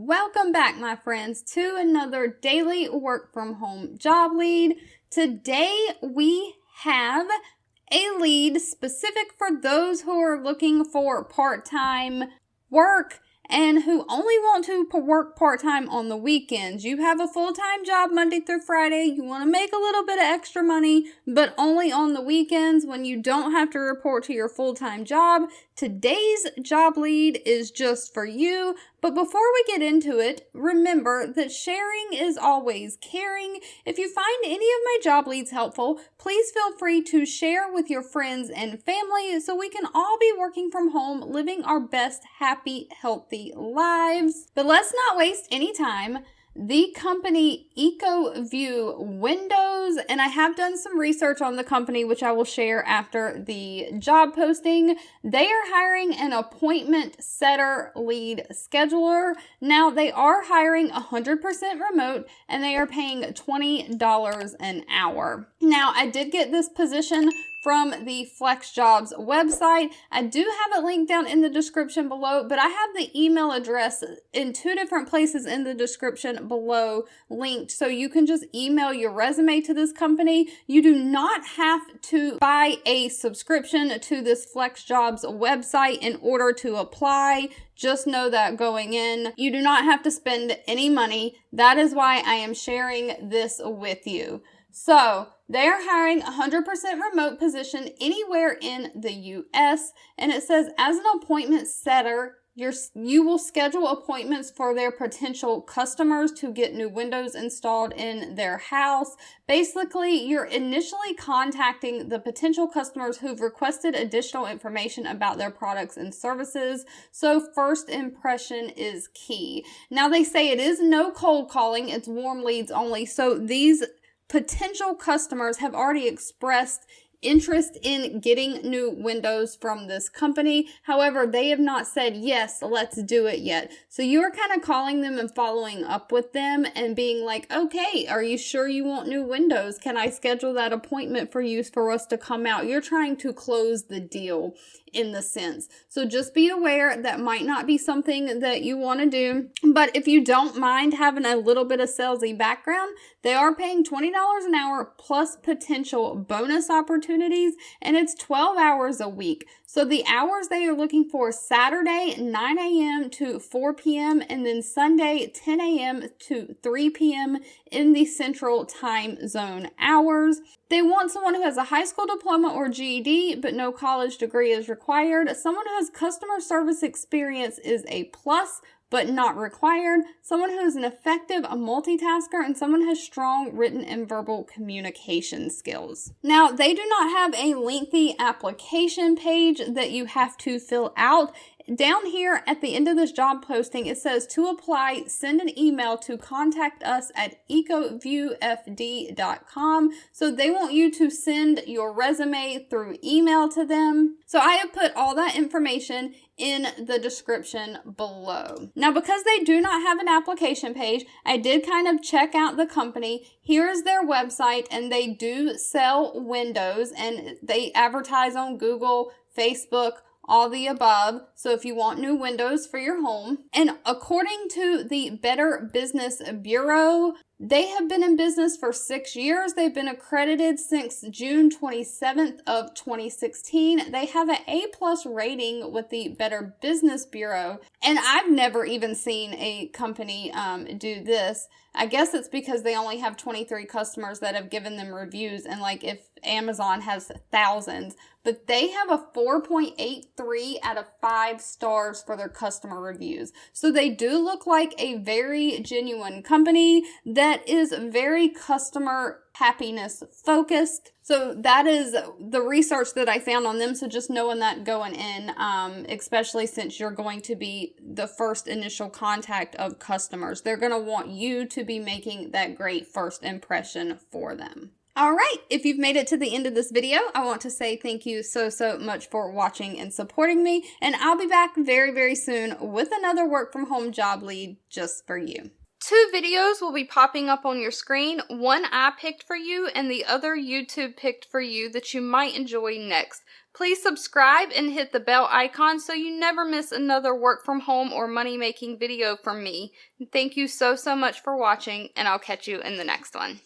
welcome back, my friends, to another daily work from home job lead. Today we have a lead specific for those who are looking for part-time work and who only want to work part-time on the weekends. You have a full-time job Monday through Friday. You want to make a little bit of extra money, but only on the weekends when you don't have to report to your full-time job. Today's job lead is just for you. But before we get into it, remember that sharing is always caring. If you find any of my job leads helpful, please feel free to share with your friends and family so we can all be working from home, living our best, happy, healthy lives. But let's not waste any time. The company EcoView Windows, and I have done some research on the company, which I will share after the job posting. They are hiring an appointment setter lead scheduler. Now, they are hiring 100% remote, and they are paying $20 an hour. Now, I did get this position from the FlexJobs website. I do have it linked down in the description below, but I have the email address in two different places in the description below linked, so you can just email your resume to this company. You do not have to buy a subscription to this FlexJobs website in order to apply. Just know that going in, you do not have to spend any money. That is why I am sharing this with you. So, they are hiring a 100% remote position anywhere in the U.S. And it says, as an appointment setter, you will schedule appointments for their potential customers to get new windows installed in their house. Basically, you're initially contacting the potential customers who've requested additional information about their products and services. So first impression is key. Now, they say it is no cold calling, it's warm leads only. So these potential customers have already expressed interest in getting new windows from this company. However, they have not said, yes, let's do it yet. So you're kind of calling them and following up with them and being like, okay, are you sure you want new windows? Can I schedule that appointment for you for us to come out? You're trying to close the deal in the sense. So just be aware that might not be something that you want to do. But if you don't mind having a little bit of salesy background, they are paying $20 an hour plus potential bonus opportunities, and it's 12 hours a week. So the hours they are looking for: Saturday 9 a.m. to 4 p.m. and then Sunday 10 a.m. to 3 p.m. in the Central Time Zone hours. They want someone who has a high school diploma or GED, but no college degree is required. Someone who has customer service experience is a plus, but not required. Someone who is an effective multitasker, and someone who has strong written and verbal communication skills. Now, they do not have a lengthy application page that you have to fill out. Down here at the end of this job posting, it says to apply, send an email to contact us at ecoviewfd.com. So they want you to send your resume through email to them. So I have put all that information in the description below. Now, because they do not have an application page, I did kind of check out the company. Here's their website, and they do sell windows, and they advertise on Google, Facebook, all the above. So if you want new windows for your home. And according to the Better Business Bureau, they have been in business for 6 years. They've been accredited since June 27th of 2016. They have an A+ rating with the Better Business Bureau. And I've never even seen a company do this. I guess it's because they only have 23 customers that have given them reviews. And like if Amazon has thousands, but they have a 4.83 out of 5 stars for their customer reviews. So they do look like a very genuine company that is very customer happiness focused. So that is the research that I found on them. So just knowing that going in, especially since you're going to be the first initial contact of customers, they're going to want you to be making that great first impression for them. All right, if you've made it to the end of this video, I want to say thank you so much for watching and supporting me, and I'll be back very soon with another work from home job lead just for you. 2 videos will be popping up on your screen. One I picked for you and the other YouTube picked for you that you might enjoy next. Please subscribe and hit the bell icon so you never miss another work from home or money making video from me. Thank you so much for watching, and I'll catch you in the next one.